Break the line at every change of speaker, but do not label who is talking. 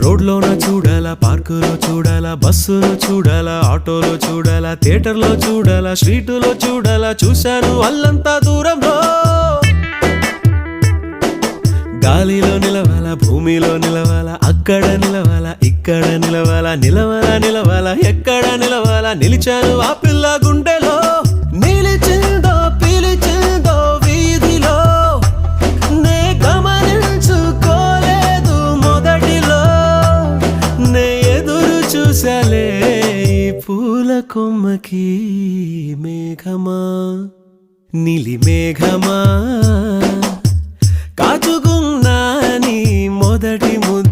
రోడ్లోన చూడాలా, పార్కులో చూడాలా, బస్సులో చూడాలా, ఆటోలో చూడాలా, థియేటర్లో చూడాలా, స్ట్రీటులో చూడాలా, చూశాను అల్లంతా దూరంలో. గాలిలో నిలవాలా, భూమిలో నిలవాలా, అక్కడ నిలవాలా, ఇక్కడ నిలవాలా, నిలవాలా నిలవాలా, ఎక్కడ నిలవాలా, నిలిచాను ఆ పిల్ల గుండెలో. నిలిచిందో పిలిచిందో వీధిలో, నే గమనించుకోలేదు మొదటిలో. నే ఎదురు చూసాలే ఈ పూల కొమ్మకి. మేఘమా నీలి మేఘమా, కాచుకున్నా నీ మొదటి ముద్దు.